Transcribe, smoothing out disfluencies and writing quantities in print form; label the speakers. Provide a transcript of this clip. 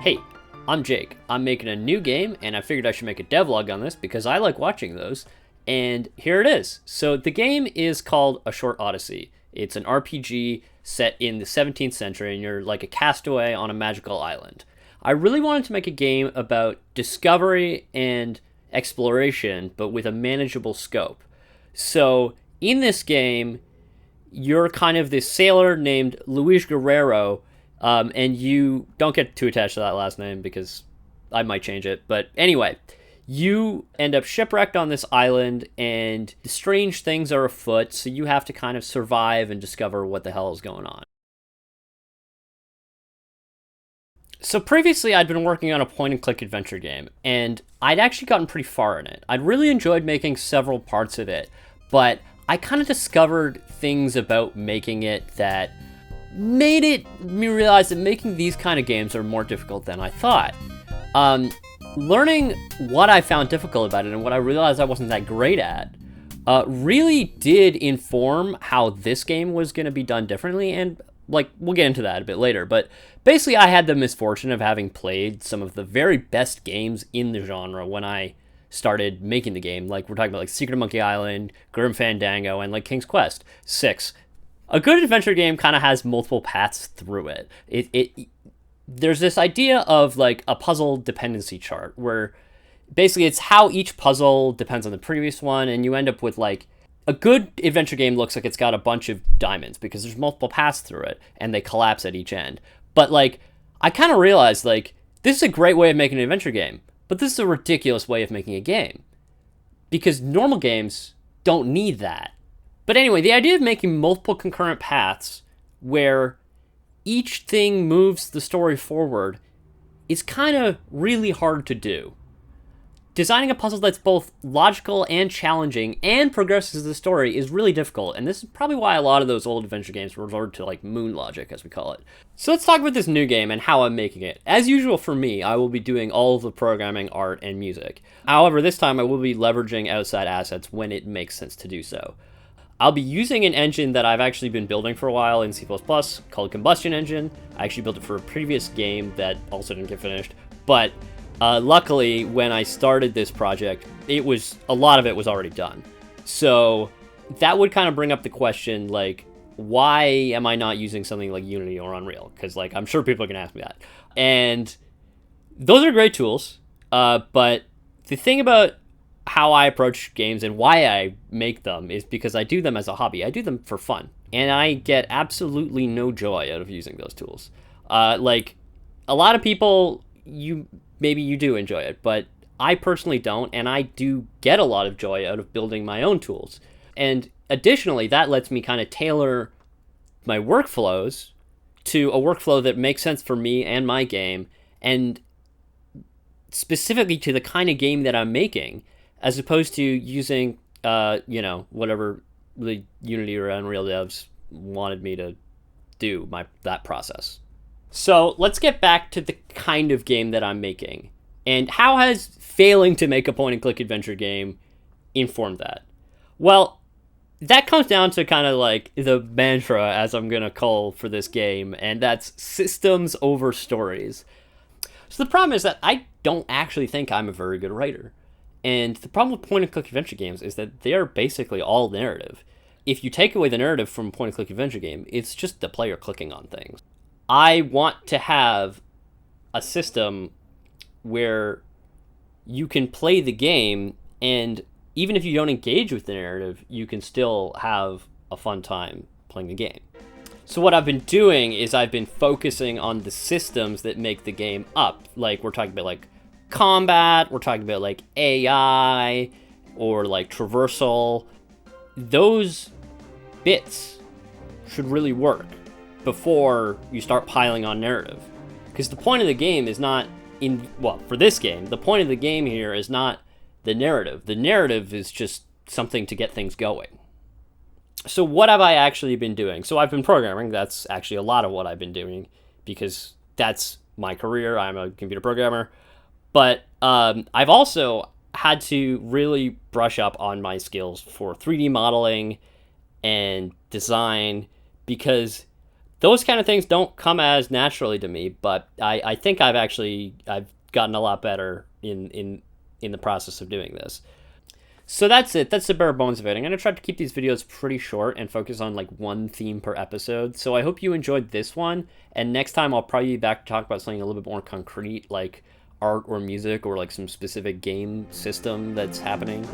Speaker 1: Hey, I'm Jake. I'm making a new game, and I figured I should make a devlog on this because I like watching those. And here it is. So the game is called A Short Odyssey. It's an RPG set in the 17th century, and you're like a castaway on a magical island. I really wanted to make a game about discovery and exploration, but with a manageable scope. So in this game, you're kind of this sailor named Luis Guerrero, and you don't get too attached to that last name because I might change it. But anyway, you end up shipwrecked on this island, and strange things are afoot, so you have to kind of survive and discover what the hell is going on. So previously, I'd been working on a point-and-click adventure game, and I'd actually gotten pretty far in it. I'd really enjoyed making several parts of it, but I kind of discovered things about making it that made me realize that making these kind of games are more difficult than I thought. Learning what I found difficult about it and what I realized I wasn't that great at really did inform how this game was going to be done differently, and like we'll get into that a bit later. But basically, I had the misfortune of having played some of the very best games in the genre when I started making the game. Like we're talking about like Secret of Monkey Island, Grim Fandango, and like King's Quest 6. A good adventure game kind of has multiple paths through it. There's this idea of like a puzzle dependency chart where basically it's how each puzzle depends on the previous one, and you end up with like a good adventure game looks like it's got a bunch of diamonds because there's multiple paths through it and they collapse at each end. But like I kind of realized like this is a great way of making an adventure game, but this is a ridiculous way of making a game because normal games don't need that. But anyway, the idea of making multiple concurrent paths where each thing moves the story forward is kind of really hard to do. Designing a puzzle that's both logical and challenging and progresses the story is really difficult, and this is probably why a lot of those old adventure games resort to like moon logic, as we call it. So let's talk about this new game and how I'm making it. As usual for me, I will be doing all of the programming, art, and music. However, this time I will be leveraging outside assets when it makes sense to do so. I'll be using an engine that I've actually been building for a while in C++ called Combustion Engine. I actually built it for a previous game that also didn't get finished, but luckily, when I started this project, a lot of it was already done. So that would kind of bring up the question, like, why am I not using something like Unity or Unreal? Because, like, I'm sure people are going to ask me that. And those are great tools, but the thing about how I approach games and why I make them is because I do them as a hobby. I do them for fun, and I get absolutely no joy out of using those tools. Like, a lot of people, maybe you do enjoy it, but I personally don't, and I do get a lot of joy out of building my own tools. And additionally, that lets me kind of tailor my workflows to a workflow that makes sense for me and my game, and specifically to the kind of game that I'm making, as opposed to using, whatever the Unity or Unreal devs wanted me to do that process. So let's get back to the kind of game that I'm making. And how has failing to make a point-and-click adventure game informed that? Well, that comes down to kind of like the mantra, as I'm going to call for this game, and that's systems over stories. So the problem is that I don't actually think I'm a very good writer. And the problem with point-and-click adventure games is that they are basically all narrative. If you take away the narrative from a point-and-click adventure game, it's just the player clicking on things. I want to have a system where you can play the game, and even if you don't engage with the narrative, you can still have a fun time playing the game. So what I've been doing is I've been focusing on the systems that make the game up. Like, we're talking about like combat, we're talking about like AI, or like traversal. Those bits should really work before you start piling on narrative. Because the point of the game is not for this game, the point of the game here is not the narrative. The narrative is just something to get things going. So what have I actually been doing? So I've been programming. That's actually a lot of what I've been doing because that's my career. I'm a computer programmer. But I've also had to really brush up on my skills for 3D modeling and design because Those kind of things don't come as naturally to me, but I think I've gotten a lot better in the process of doing this. So that's it. That's the bare bones of it. I'm going to try to keep these videos pretty short and focus on like one theme per episode. So I hope you enjoyed this one. And next time I'll probably be back to talk about something a little bit more concrete, like art or music or like some specific game system that's happening.